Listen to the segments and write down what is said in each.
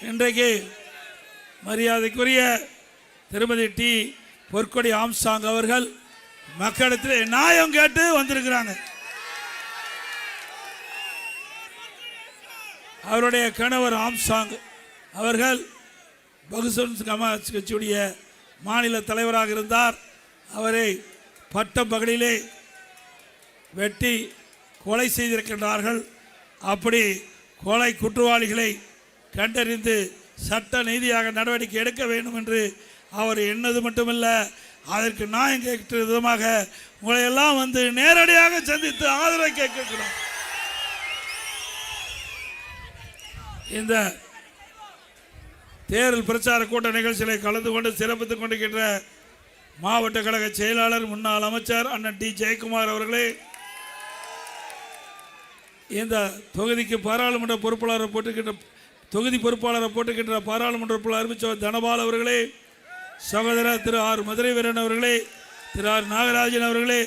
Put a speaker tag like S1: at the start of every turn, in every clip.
S1: இன்றைக்கு மரியாதைக்குரிய திருமதி டி பொற்கொடி ஆம்சாங் அவர்கள் மக்களிடத்தில் நியாயம் கேட்டு வந்திருக்கிறாங்க. அவருடைய கணவர் ஆம்சாங் அவர்கள் பகுஜன் சமாஜ் கட்சியுடைய மாநில தலைவராக இருந்தார். அவரை பட்டம் பகலிலே வெட்டி கொலை செய்திருக்கின்றார்கள். அப்படி கொலை குற்றவாளிகளை கண்டறிந்து சட்ட நீதியாக நடவடிக்கை எடுக்க வேண்டும் என்று அவர் எண்ணது மட்டுமல்ல, அதற்கு நியாயம் கேட்கிற விதமாக உங்களை எல்லாம் வந்து நேரடியாக சந்தித்து ஆதரவை கேட்கிறோம். இந்த தேர்தல் பிரச்சார கூட்ட நிகழ்ச்சிகளை கலந்து கொண்டு சிறப்பித்துக் கொண்டிருக்கின்ற மாவட்ட கழக செயலாளர் முன்னாள் அமைச்சர் அண்ணன் டி ஜெயக்குமார் அவர்களே, இந்த தொகுதிக்கு பாராளுமன்ற பொறுப்பாளரை போட்டுக்கின்ற தொகுதி பொறுப்பாளரை போட்டுக்கின்ற பாராளுமன்ற உறுப்பினர் அறிவிச்சவர் தனபால் அவர்களே, சகோதரர் திரு ஆர் மதுரை வீரன் அவர்களே, திரு ஆர் நாகராஜன் அவர்களே,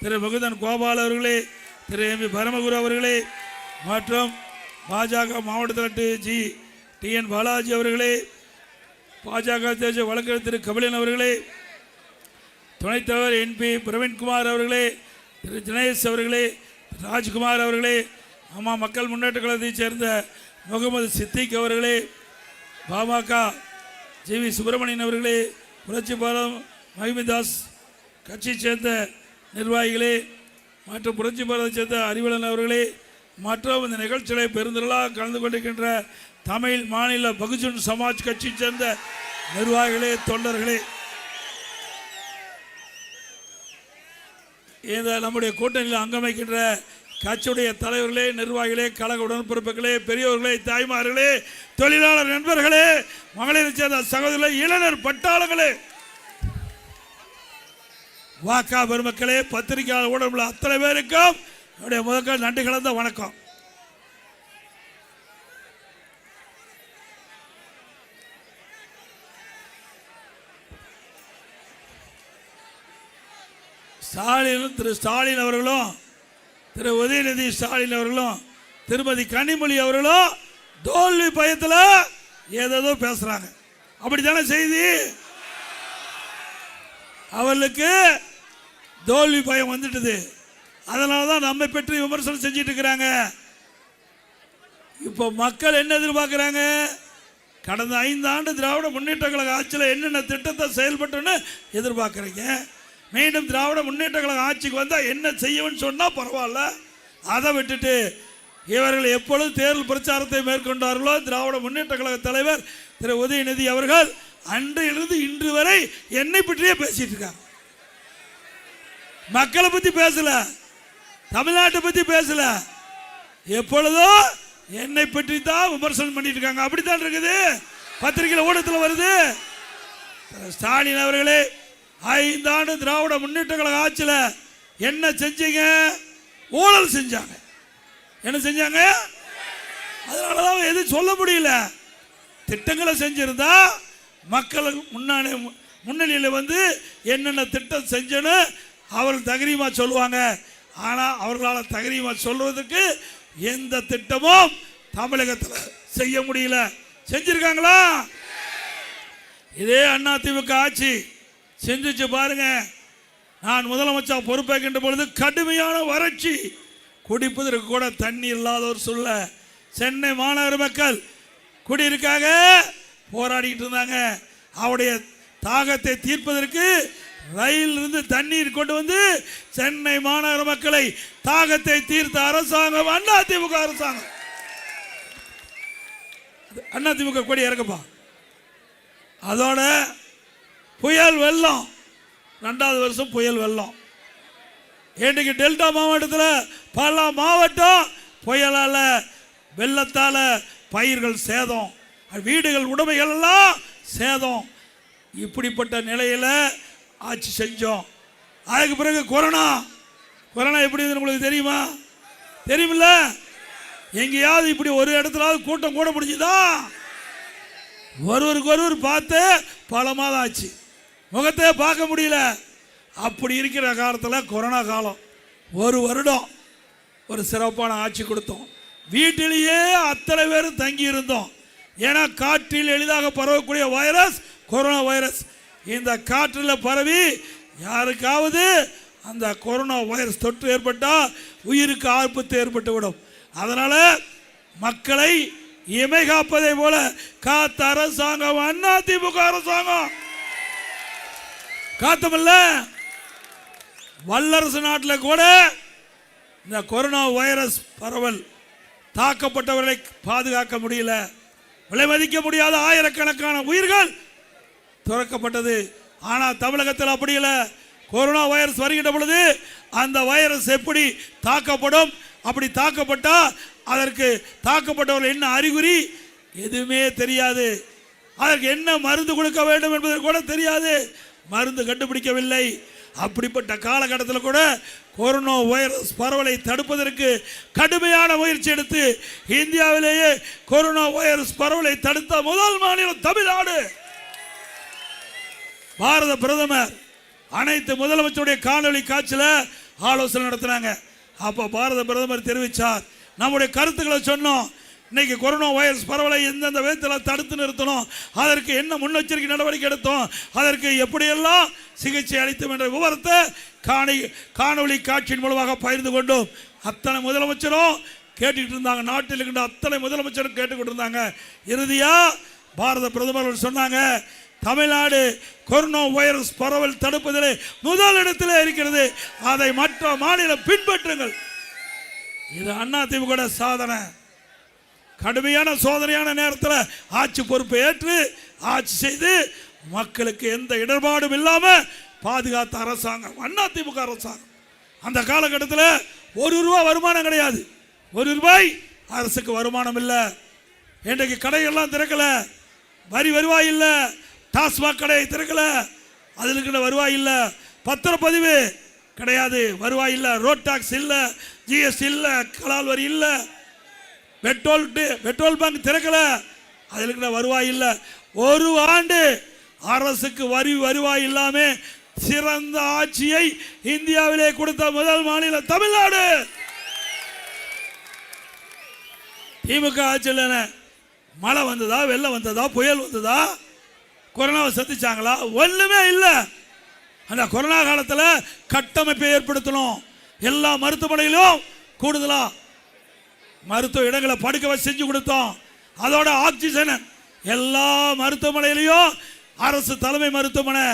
S1: திரு முகுந்தன் கோபால் அவர்களே, திரு எம் பரமகுரு அவர்களே மற்றும் பாஜக மாவட்ட தலைவர் டி என் பாலாஜி அவர்களே, பாஜக தேசிய வழக்கறிஞர் திரு கபிலன் அவர்களே, துணைத் தலைவர் என்பி பிரவீன்குமார் அவர்களே, திரு தினேஷ் அவர்களே, ராஜ்குமார் அவர்களே, அம்மா மக்கள் முன்னேற்ற கழகத்தைச் சேர்ந்த முகமது சித்திக் அவர்களே, பாமக ஜி.வி. சுப்பிரமணியன் அவர்களே, புரட்சி பாரதம் மகிமிதாஸ் கட்சியைச் சேர்ந்த நிர்வாகிகளே மற்றும் புரட்சி பாரதத்தை சேர்ந்த அறிவலன் அவர்களே மற்றும் இந்த நிகழ்ச்சிகளை பெருந்திரளாக கலந்து கொண்டிருக்கின்ற தமிழ் மாநில பகுஜன் சமாஜ் கட்சியைச் சேர்ந்த நிர்வாகிகளே, தொண்டர்களே, இந்த நம்முடைய கூட்டணியில் அங்கமைக்கின்ற கட்சியுடைய தலைவர்களே, நிர்வாகிகளே, கழக உடன்பிறப்புகளே, பெரியோர்களே, தாய்மார்களே, தொழிலாளர் நண்பர்களே, மகளிரை சேர்ந்த சகோதரர்களே, இளைஞர் பட்டாளங்களே, வாக்கா பெருமக்களே, பத்திரிகையாளர் ஊடகங்கள் அத்தனை பேருக்கும் என்னுடைய முதல் நன்றி கலந்த வணக்கம். திரு ஸ்டாலின் அவர்களும் திரு உதயநிதி ஸ்டாலின் அவர்களும் திருமதி கனிமொழி அவர்களும் தோல்வி பயத்தில் ஏதோ பேசுறாங்க. அப்படித்தானே செய்தி? அவர்களுக்கு தோல்வி பயம் வந்துட்டது. அதனால தான் நம்மை பற்றி விமர்சனம் செஞ்சிட்டு இருக்கிறாங்க. இப்போ மக்கள் என்ன எதிர்பார்க்கிறாங்க? கடந்த 5 ஆண்டு திராவிட முன்னேற்ற கழக ஆட்சியில் என்னென்ன திட்டத்தை செயல்பட்டுன்னு எதிர்பார்க்குறீங்க. மீண்டும் திராவிட முன்னேற்ற கழக ஆட்சிக்கு வந்தால் என்ன செய்யணும்னு சொன்னால் பரவாயில்ல. அதை விட்டுட்டு இவர்கள் எப்பொழுது தேர்தல் பிரச்சாரத்தை மேற்கொண்டார்களோ திராவிட முன்னேற்ற கழக தலைவர் திரு உதயநிதி அவர்கள் அன்றிலிருந்து இன்று வரை என்னை பற்றியே பேசிட்டு இருக்காங்க. மக்களை பற்றி பேசல, தமிழ்நாட்டை பற்றி பேசல, எப்பொழுதோ என்னை பற்றி தான் விமர்சனம் பண்ணிட்டு இருக்காங்க. அப்படித்தான் இருக்குது, பத்திரிகையில் ஊடகத்தில் வருது. ஸ்டாலின் அவர்களே, 5 ஆண்டு திராவிட முன்னேற்ற கழக ஆட்சியில் என்ன செஞ்சீங்க? ஊழல் செஞ்சாங்க. என்ன செஞ்சாங்க? அதனாலதான் எதுவும் சொல்ல முடியல. திட்டங்களை செஞ்சிருந்தா மக்கள் முன்னணியில் வந்து என்னென்ன திட்டம் செஞ்சன்னு அவர்கள் தகரியமா சொல்லுவாங்க. ஆனால் அவர்களால் தகரியமா சொல்வதற்கு எந்த திட்டமும் தமிழகத்தில் செய்ய முடியல. செஞ்சிருக்காங்களா? இதே அதிமுக ஆட்சி செஞ்சிச்சு பாருங்க. நான் முதலமைச்சர் பொறுப்பேற்கின்ற பொழுது கடுமையான வறட்சி, குடிப்பதற்கு கூட தண்ணி இல்லாத ஒரு சூழ்நிலை. சென்னை மாநகர மக்கள் குடியிருக்காக போராடிட்டு இருந்தாங்க. அவருடைய தாகத்தை தீர்ப்பதற்கு ரயிலிருந்து தண்ணீர் கொண்டு வந்து சென்னை மாநகர மக்களை தாகத்தை தீர்த்த அரசாங்கம் அதிமுக அரசாங்கம். அதிமுக கொடி இறக்கப்பா. அதோட புயல் வெள்ளம், 2வது வருஷம் புயல் வெள்ளம். இன்றைக்கு டெல்டா மாவட்டத்தில் பல மாவட்டம் புயலால வெள்ளத்தால பயிர்கள் சேதம், வீடுகள் உடைமைகள் எல்லாம் சேதம். இப்படிப்பட்ட நிலையில் ஆட்சி செஞ்சோம். அதுக்கு பிறகு கொரோனா எப்படி உங்களுக்கு தெரியுமா? தெரியுமில்ல? எங்கேயாவது இப்படி ஒரு இடத்துலாவது கூட்டம் கூட முடிஞ்சுதா? ஒருவருக்கு பார்த்து பல மாதம் ஆச்சு, முகத்தை பார்க்க முடியல. அப்படி இருக்கிற காலத்தில் கொரோனா காலம் 1 வருடம் ஒரு சிறப்பான ஆட்சி கொடுத்தோம். வீட்டிலேயே அத்தனை பேரும் தங்கி இருந்தோம். ஏன்னா காற்றில் எளிதாக பரவக்கூடிய வைரஸ் கொரோனா வைரஸ். இந்த காற்றில் பரவி யாருக்காவது அந்த கொரோனா வைரஸ் தொற்று ஏற்பட்டால் உயிருக்கு ஆபத்து ஏற்பட்டுவிடும். அதனால மக்களை இமை காப்பதை போல காத்த அரசாங்கம் அதிமுக அரசாங்கம். காத்தமில்ல, வல்லரசு நாட்டில் கூட இந்த கொரோனா வைரஸ் பரவல் தாக்கப்பட்டவர்களை பாதுகாக்க முடியல. விலை மதிக்க முடியாத ஆயிரக்கணக்கான உயிர்கள் துறக்கப்பட்டது. ஆனால் தமிழகத்தில் அப்படி இல்லை. கொரோனா வைரஸ் வருகின்ற பொழுது அந்த வைரஸ் எப்படி தாக்கப்படும், அப்படி தாக்கப்பட்டா அதற்கு தாக்கப்பட்டவர்கள் என்ன அறிகுறி எதுவுமே தெரியாது. அதற்கு என்ன மருந்து கொடுக்க வேண்டும் என்பது கூட தெரியாது. மருந்து கண்டுபிடிக்கவில்லை. அப்படிப்பட்ட காலகட்டத்தில் கூட கொரோனா வைரஸ் பரவலை தடுப்பதற்கு கடுமையான முயற்சி எடுத்து இந்தியாவிலேயே கொரோனா வைரஸ் பரவலை தடுத்த முதல் மாநிலம் தமிழ்நாடு. பாரத பிரதமர் அனைத்து முதலமைச்சருடைய காணொலி காட்சியில் ஆலோசனை நடத்தினாங்க. அப்போ பாரத பிரதமர் தெரிவித்தார், நம்முடைய கருத்துக்களை சொன்னோம். இன்னைக்கு கொரோனா வைரஸ் பரவலை எந்தெந்த விதத்தில் தடுத்து நிறுத்தணும், அதற்கு என்ன முன்னெச்சரிக்கை நடவடிக்கை எடுத்தோம், அதற்கு எப்படியெல்லாம் சிகிச்சை அளித்தோம் என்ற விவரத்தை காணொலி காட்சியின் மூலமாக பகிர்ந்து கொண்டோம். அத்தனை முதலமைச்சரும் கேட்டுக்கிட்டு இருந்தாங்க. நாட்டில் இருக்கின்ற அத்தனை முதலமைச்சரும் கேட்டுக்கிட்டு இருந்தாங்க. இறுதியாக பாரத பிரதமர் சொன்னாங்க, தமிழ்நாடு கொரோனா வைரஸ் பரவல் தடுப்பதிலே முதல் இடத்திலே இருக்கிறது. அதை மற்ற மாநிலம் பின்பற்றுங்கள். இது அதிமுக சாதனை. கடுமையான சோதனையான நேரத்தில் ஆட்சி பொறுப்பை ஏற்று ஆட்சி செய்து மக்களுக்கு எந்த இடர்பாடும் இல்லாமல் பாதுகாத்த அரசாங்கம் அதிமுக அரசாங்கம். அந்த காலகட்டத்தில் ₹1 வருமானம் கிடையாது. ₹1 அரசுக்கு வருமானம் இல்லை. இன்றைக்கு கடைகள்லாம் திறக்கல, வரி வருவாய் இல்லை. டாஸ்மாக் கடை திறக்கல, அதில் இருக்கிற வருவாய் இல்லை. பத்திரப்பதிவு கிடையாது, வருவாய் இல்லை. ரோட் டாக்ஸ் இல்லை, ஜிஎஸ்டி இல்லை, கலால் வரி இல்லை. பெட்ரோல் பங்க் திறக்கல, அதில் இருக்கிற வருவாய் இல்லை. ஒரு ஆண்டு அரசுக்கு வருவாய் இல்லாம சிறந்த ஆட்சியை இந்தியாவிலே கொடுத்த முதல் மாநிலம் தமிழ்நாடு. திமுக ஆட்சியில் மழை வந்ததா, வெள்ளம் வந்ததா, புயல் வந்ததா, கொரோனாவை சந்திச்சாங்களா? ஒண்ணுமே இல்லை. அந்த கொரோனா காலத்தில் கட்டமைப்பை ஏற்படுத்தணும். எல்லா மருத்துவமனையிலும் கூடுதலா மருத்துவ இடங்களை படுக்க வச்சு செஞ்சு கொடுத்தோம். அதோட ஆக்சிஜன் எல்லா மருத்துவமனையிலையும், அரசு தலைமை மருத்துவமனை,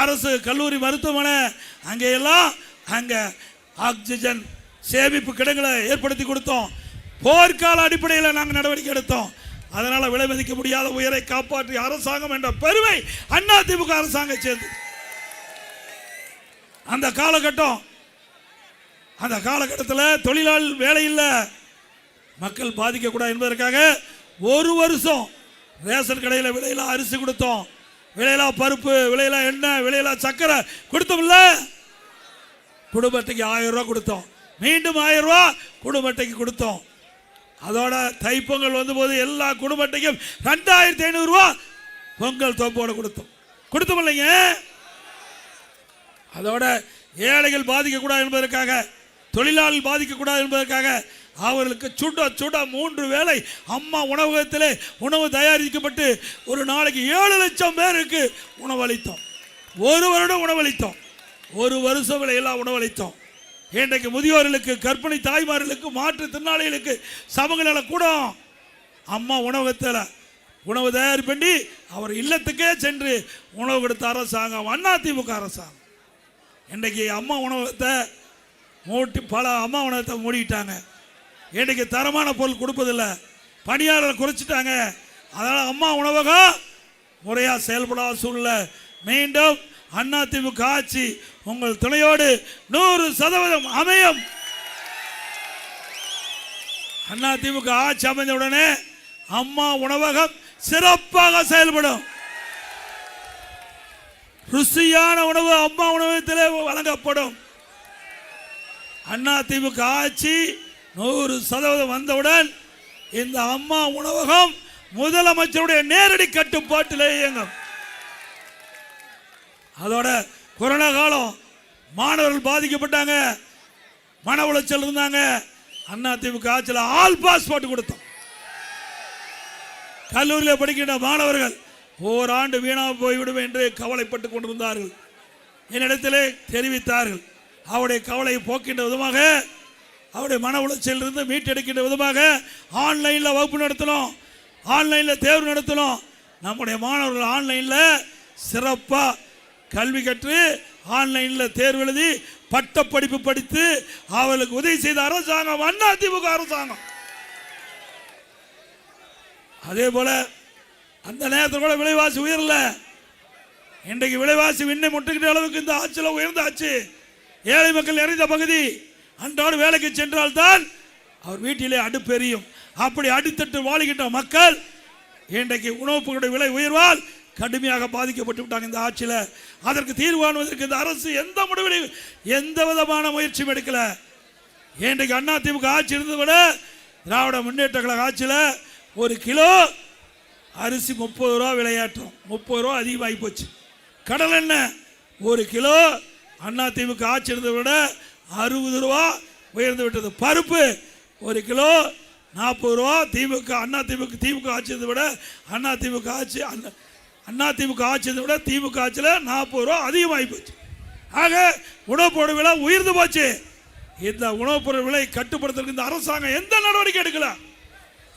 S1: அரசு கல்லூரி மருத்துவமனை, அங்கே ஆக்சிஜன் சேமிப்பு கிடங்களை ஏற்படுத்தி கொடுத்தோம். போர்க்கால அடிப்படையில் நாங்கள் நடவடிக்கை எடுத்தோம். அதனால விலை மதிக்க முடியாத உயரை காப்பாற்றிய அரசாங்கம் என்ற பெருமை அதிமுக அரசாங்கம் சேர்ந்து. அந்த காலகட்டத்தில் தொழிலாளர் வேலை இல்லை, மக்கள் பாதிக்கக்கூடாது என்பதற்காக ஒரு வருஷம் ரேஷன் கடையில் விலையில அரிசி கொடுத்தோம், விலையில பருப்பு, விலையில எண்ணெய், விலையில சக்கரை கொடுத்தோம்ல. குடும்ப அட்டைக்கு ₹1000 கொடுத்தோம், மீண்டும் ₹1000 குடும்ப அட்டைக்கு கொடுத்தோம். அதோட தைப்பொங்கல் வந்தபோது எல்லா குடும்ப அட்டைக்கும் ₹2500 பொங்கல் தொப்போட கொடுத்தோம் இல்லைங்க. அதோட ஏழைகள் பாதிக்கக்கூடாது என்பதற்காக, தொழிலாளர்கள் பாதிக்கக்கூடாது என்பதற்காக அவர்களுக்கு சுட 3 வேளை அம்மா உணவகத்திலே உணவு தயாரிக்கப்பட்டு ஒரு நாளைக்கு 7 லட்சம் பேருக்கு உணவளித்தோம். ஒரு வருடம் உணவளித்தோம், ஒரு வருஷம் விலையெல்லாம் உணவளித்தோம். இன்றைக்கு முதியோர்களுக்கு, கர்ப்பிணி தாய்மார்களுக்கு, மாற்றுத்திறனாளிகளுக்கு சமூக கூட அம்மா உணவகத்தில் உணவு தயார் பண்ணி அவர் இல்லத்துக்கே சென்று உணவு கொடுத்த அரசாங்கம் அதிமுக அரசாங்கம். இன்றைக்கு அம்மா உணவகத்தை பல அம்மா உணவகத்தை மூடிட்டாங்க. இன்றைக்கு தரமான பொருள் கொடுப்பதில்லை, பணியாளர் குறைச்சிட்டாங்க. அதனால் அம்மா உணவகம் முறையாக செயல்படாத சூழ்நிலை. மீண்டும் அதிமுக ஆட்சி உங்கள் துணையோடு 100% அமையும். அதிமுக ஆட்சி அமைந்தவுடனே அம்மா உணவகம் சிறப்பாக செயல்படும். ருசியான உணவு அம்மா உணவகத்திலே வழங்கப்படும். அதிமுக ஆட்சி 100% வந்தவுடன் இந்த அம்மா உணவகம் முதலமைச்சருடைய நேரடி கட்டுப்பாட்டிலே இயங்கும். அதோட கொரோனா காலம் மாணவர்கள் பாதிக்கப்பட்டாங்க, மன உளைச்சல் இருந்தாங்க. அதிமுக ஆட்சியில் ஆல் பாஸ் போட்டு கொடுத்தோம். கல்லூரியில் படிக்கின்ற மாணவர்கள் ஓராண்டு வீணாக போய்விடும் என்று கவலைப்பட்டு கொண்டிருந்தார்கள். என்னிடத்திலே தெரிவித்தார்கள். அவருடைய கவலையை போக்கின்ற விதமாக, அவருடைய மன உளைச்சலிலிருந்து மீட்டெடுக்கின்ற விதமாக ஆன்லைனில் வகுப்பு நடத்தணும், ஆன்லைனில் தேர்வு நடத்தணும். நம்முடைய மாணவர்கள் ஆன்லைனில் சிறப்பாக கல்வி கற்று ஆன்லைனில் தேர்வு எழுதி பட்ட படிப்பு படித்து அவர்களுக்கு உதவி செய்த அரசாங்கம் அதிமுக அரசாங்கம். அதே போல அந்த நேரத்தில் கூட விலைவாசி உயரல. இன்றைக்கு விலைவாசி விண்ணை முட்டுகின்ற அளவுக்கு இந்த ஆட்சியில் உயர்ந்தாச்சு. ஏழை மக்கள் நிறைந்த பகுதி. அன்றாடு வேலைக்கு சென்றால் தான் அவர் வீட்டிலே அடுப்பு எரியும். அப்படி அடித்தட்டு வாழுகின்ற மக்கள் இன்றைக்கு உணவுப் பொருட்களுடைய விலை உயர்வால் கடுமையாக பாதிக்கப்பட்டு விட்டாங்க இந்த ஆட்சியில். அதற்கு தீர்வு காணுவதற்கு இந்த அரசு எந்த முடிவிலும் எந்த விதமான முயற்சியும் எடுக்கல. இன்றைக்கு அதிமுக ஆட்சி இருந்ததை விட திராவிட முன்னேற்ற கழக ஆட்சியில் ஒரு கிலோ அரிசி 30 ரூபா விலையேற்றம், 30 ரூபா அதிகமாகி போச்சு. கடல் எண்ணெய் ஒரு கிலோ அதிமுக ஆட்சி இருந்ததை விட 60 ரூபா உயர்ந்து விட்டது. பருப்பு ஒரு கிலோ 40 ரூபா. திமுக ஆட்சி இருந்ததை விட அதிமுக ஆட்சியை விட திமுக ஆட்சியில் 40 ரூபா அதிகமாகி போச்சு. ஆக உணவுப் பொருள் விலை உயர்ந்து போச்சு. இந்த உணவுப் பொருள் விலை கட்டுப்படுத்துறதுக்கு இந்த அரசாங்கம் எந்த நடவடிக்கை எடுக்கல.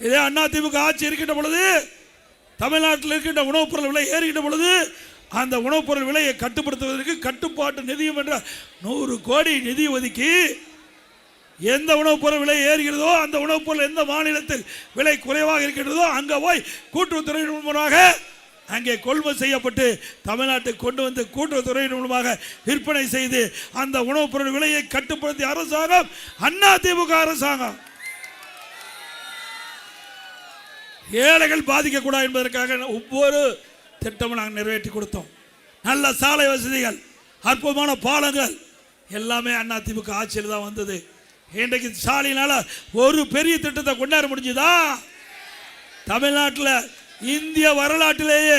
S1: இதே அதிமுக ஆட்சி இருக்கின்ற பொழுது தமிழ்நாட்டில் இருக்கின்ற உணவுப் பொருள் விலை ஏறுகின்ற பொழுது அந்த உணவுப் பொருள் விலையை கட்டுப்படுத்துவதற்கு கட்டுப்பாட்டு நிதியம் என்ற 100 கோடி நிதி ஒதுக்கி எந்த உணவுப் பொருள் விலை ஏறுகிறதோ அந்த உணவுப் பொருள் எந்த மாநிலத்தில் விலை குறைவாக இருக்கின்றதோ அங்கே போய் கூட்டுறவுத்துறை மூலமாக அங்கே கொள்முதல் செய்யப்பட்டு தமிழ்நாட்டுக்கு கொண்டு வந்து கூட்டுறவுத்துறையின் மூலமாக விற்பனை செய்து அந்த உணவுப் பொருள் விலையை கட்டுப்படுத்திய அரசாங்கம் அதிமுக அரசாங்கம். ஏழைகள் பாதிக்கக்கூடாது என்பதற்காக ஒவ்வொரு திட்டமும் நாங்கள் நிறைவேற்றி கொடுத்தோம். நல்ல சாலை வசதிகள், அற்புதமான பாலங்கள் எல்லாமே அதிமுக ஆட்சியில் தான் வந்தது. இன்றைக்கு சாலையினால ஒரு பெரிய திட்டத்தை கொண்டாட முடிஞ்சுதா? தமிழ்நாட்டில் இந்திய வரலாற்றிலேயே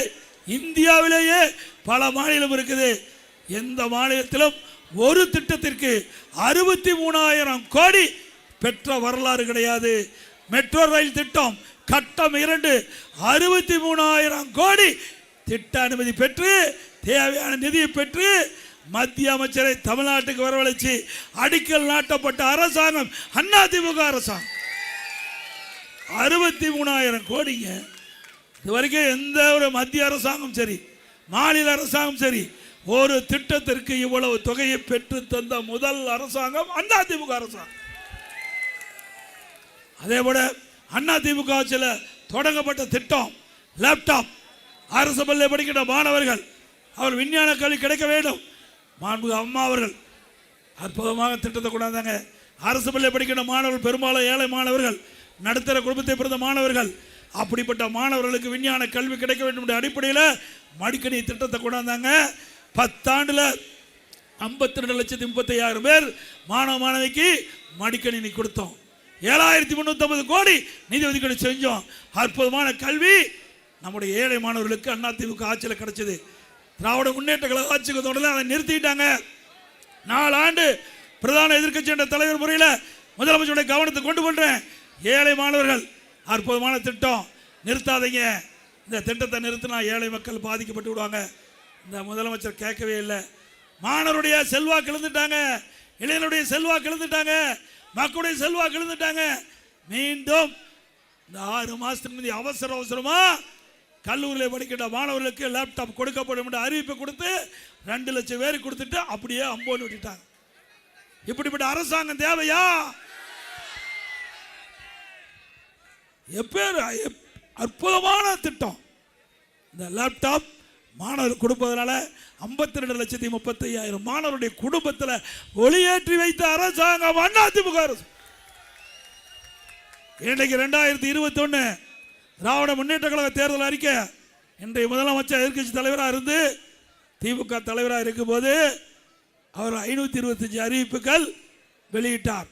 S1: இந்தியாவிலேயே பல மாநிலம் இருக்குது. எந்த மாநிலத்திலும் ஒரு திட்டத்திற்கு 63,000 கோடி பெற்ற வரலாறு கிடையாது. மெட்ரோ ரயில் திட்டம் கட்டம் 2 63,000 கோடி திட்ட அனுமதி பெற்று தேவையான நிதியை பெற்று மத்திய அமைச்சரை தமிழ்நாட்டுக்கு வரவழைச்சு அடிக்கல் நாட்டப்பட்ட அரசாங்கம் அதிமுக அரசாங்கம். 63,000 கோடிங்க. இது வரைக்கும் எந்த ஒரு மத்திய அரசாங்கம் சரி மாநில அரசாங்கம் சரி ஒரு திட்டத்திற்கு இவ்வளவு தொகையை பெற்று தந்த முதல் அரசாங்கம் அதிமுக அரசாங்கம். அதே போல அதிமுக ஆட்சியில் தொடங்கப்பட்ட திட்டம் லேப்டாப். அரசு பள்ளியில் படிக்கின்ற மாணவர்கள் அவர் விஞ்ஞான கல்வி கிடைக்க வேண்டும். மாண்புமிகு அம்மா அவர்கள் அற்புதமாக திட்டத்தை கொண்டாந்தாங்க. அரசு பள்ளியில் படிக்கின்ற மாணவர்கள் பெரும்பாலும் ஏழை மாணவர்கள், நடுத்தர குடும்பத்தை பிறந்த மாணவர்கள். அப்படிப்பட்ட மாணவர்களுக்கு விஞ்ஞான கல்வி கிடைக்க வேண்டும் என்ற அடிப்படையில் மடிக்கணி திட்டத்தை கொண்டாந்தாங்க. 10 ஆண்டுல 52,35,000 பேர் மாணவ மாணவிக்கு மடிக்கணினி கொடுத்தோம். 7,350 கோடி நிதி ஒதுக்கீடு செஞ்சோம். அற்புதமான கல்வி நம்முடைய ஏழை மாணவர்களுக்கு அதிமுக ஆட்சியில் கிடைச்சது. திராவிட முன்னேற்ற கழக ஆட்சிக்கு தொடர்ந்து அதை நிறுத்திட்டாங்க. 4 ஆண்டு பிரதான எதிர்க்கட்சி என்ற தலைவர் முறையில் முதலமைச்சருடைய கவனத்தை கொண்டு போன்றேன். ஏழை மாணவர்கள் அற்புதமான திட்டம், நிறுத்தாதீங்க. இந்த திட்டத்தை நிறுத்தினா ஏழை மக்கள் பாதிக்கப்பட்டு விடுவாங்க. இந்த முதலமைச்சர் கேட்கவே இல்லை. மாணவருடைய செல்வாக்கு இழந்துட்டாங்க, இளைஞருடைய செல்வாக்கு இழந்துட்டாங்க, மக்களுடைய செல்வாக்கு இழந்துட்டாங்க. மீண்டும் இந்த 6 மாசத்துக்கு முந்தைய அவசரமா கல்லூரியில் படிக்கின்ற மாணவர்களுக்கு லேப்டாப் கொடுக்கப்படும் என்ற அறிவிப்பை கொடுத்து 2 லட்சம் பேருக்கு கொடுத்துட்டு அப்படியே அம்போன்னு விட்டுட்டாங்க. இப்படிப்பட்ட அரசாங்கம் தேவையா? அற்புதமான திட்டம். இந்த லேப்டாப் மாணவர் கொடுப்பதனால 52,35,000 மாணவருடைய குடும்பத்தில் ஒளியேற்றி வைத்த அரசாங்கம் அதிமுக அரசு. இன்றைக்கு 2021 திராவிட முன்னேற்ற கழக தேர்தல் அறிக்கை. இன்றைய முதலமைச்சர் எதிர்க்கட்சி தலைவராக இருந்து திமுக தலைவராக இருக்கும்போது அவர் 525 அறிவிப்புகள் வெளியிட்டார்.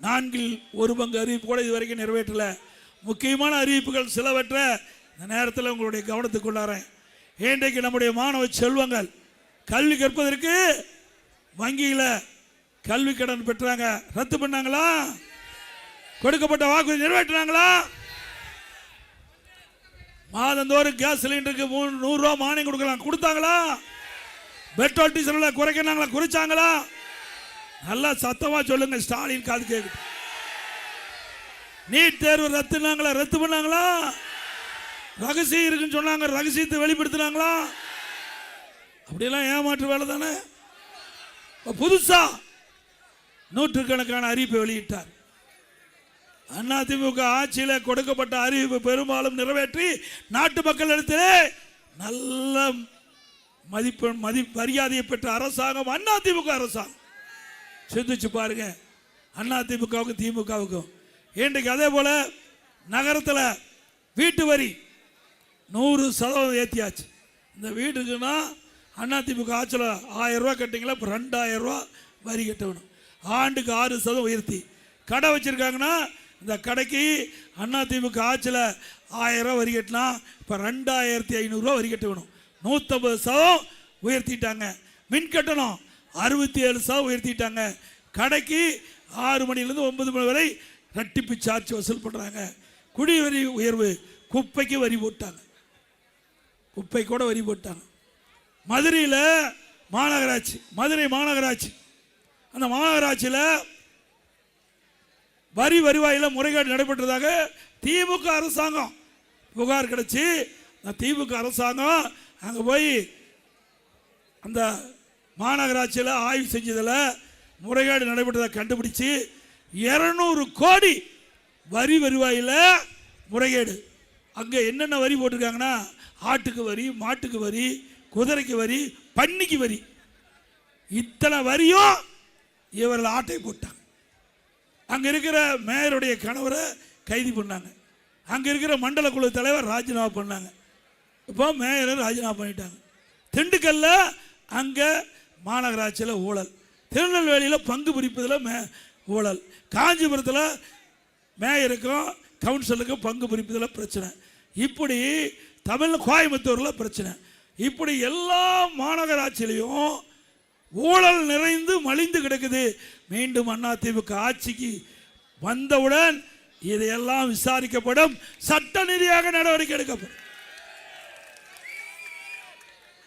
S1: 4 பங்கு அறிவிப்பு கூட இதுவரைக்கும் நிறைவேற்றல. முக்கியமான அறிவிப்புகள் சிலவற்றை இந்த நேரத்தில் உங்களுடைய கவனத்துக்கு கொண்டாடுறேன். இன்றைக்கு நம்முடைய மாணவ செல்வங்கள் கல்வி கற்பதற்கு வங்கியில் கல்வி கடன் பெற்றாங்க. ரத்து பண்ணாங்களா? கொடுக்கப்பட்ட வாக்குறுதி நிறைவேற்றினாங்களா? மாதந்தோறும் கேஸ் சிலிண்டருக்கு 100 ரூபா மானியம் கொடுக்கலாம். கொடுத்தாங்களா? பெட்ரோல் டீசல் குறைக்கிறாங்களா? குறைச்சாங்களா? நல்லா சத்தமா சொல்லுங்க. ஸ்டாலின் காது கேட்குது. நீட் தேர்வு ரத்துனாங்களா? ரத்து பண்ணாங்களா? ரகசியம் இருக்குன்னு சொன்னாங்க, ரகசியத்தை வெளிப்படுத்தினாங்களா? அப்படியெல்லாம் ஏமாற்று வேலை தானே. புதுசா நூற்றுக்கணக்கான அறிவிப்பை வெளியிட்டார். அதிமுக ஆட்சியில் கொடுக்கப்பட்ட அறிவிப்பு பெரும்பாலும் நிறைவேற்றி நாட்டு மக்களிடத்திலே நல்ல மரியாதையை பெற்ற அரசாங்கம் அதிமுக அரசாங்கம். சிந்திச்சு பாருங்க, அதிமுகவுக்கும் திமுகவுக்கும். இன்றைக்கு அதே போல நகரத்தில் வீட்டு வரி 100% ஏற்றியாச்சு. இந்த வீட்டுக்குன்னா அதிமுக ஆட்சியில் 1000 ரூபா கட்டிங்களா, இப்போ 2000 ரூபா வரி கட்டணும். ஆண்டுக்கு 6% உயர்த்தி. கடை வச்சிருக்காங்கன்னா இந்த கடைக்கு அதிமுக ஆட்சியில் 1000 ரூபா வரி கட்டினா இப்போ 2500 ரூபா வரி கட்டணும். 150% உயர்த்திட்டாங்க. மின் கட்டணம் 67% உயர்த்திட்டாங்க. கடைக்கு 6 மணிலேருந்து 9 மணி வரை ரெட்டிப்பு சார்ஜ் வசூல் பண்ணுறாங்க. குடிவரி உயர்வு, குப்பைக்கு வரி போட்டாங்க. குப்பை கூட வரி போட்டாங்க. மதுரையில் மாநகராட்சி, மதுரை மாநகராட்சி, அந்த மாநகராட்சியில் வரி வருவாயில் முறைகேடு நடைபெற்றதாக திமுக அரசாங்கம் புகார் கிடைச்சி, திமுக அரசாங்கம் அங்கே போய் அந்த மாநகராட்சியில் ஆய்வு செஞ்சதில் முறைகேடு நடைபெற்றதை கண்டுபிடிச்சு 200 கோடி வரி வருவாயில் முறைகேடு. அங்கே என்னென்ன வரி போட்டிருக்காங்கன்னா, ஆட்டுக்கு வரி, மாட்டுக்கு வரி, குதிரைக்கு வரி, பன்னிக்கு வரி. இத்தனை வரியும் இவர்கள் ஆட்டை போட்டாங்க. அங்கே இருக்கிற மேயருடைய கணவரை கைது பண்ணாங்க. அங்கே இருக்கிற மண்டல குழு தலைவர் ராஜினாமா பண்ணாங்க. இப்போ மேயரை ராஜினாமா பண்ணிட்டாங்க. திண்டுக்கல்ல அங்கே மாநகராட்சியில் ஊழல், திருநெல்வேலியில் பங்கு பிரிப்பதில் ஊழல், காஞ்சிபுரத்தில் மேயருக்கும் கவுன்சிலுக்கும் பங்கு பிரிப்பதில் பிரச்சனை, இப்படி கோயம்புத்தூரில் பிரச்சனை, இப்படி எல்லா மாநகராட்சியிலையும் ஊழல் நிறைந்து மலிந்து கிடக்குது. மீண்டும் அதிமுக ஆட்சிக்கு வந்தவுடன் இதையெல்லாம் விசாரிக்கப்படும், சட்ட ரீதியாக நடவடிக்கை எடுக்கப்படும்.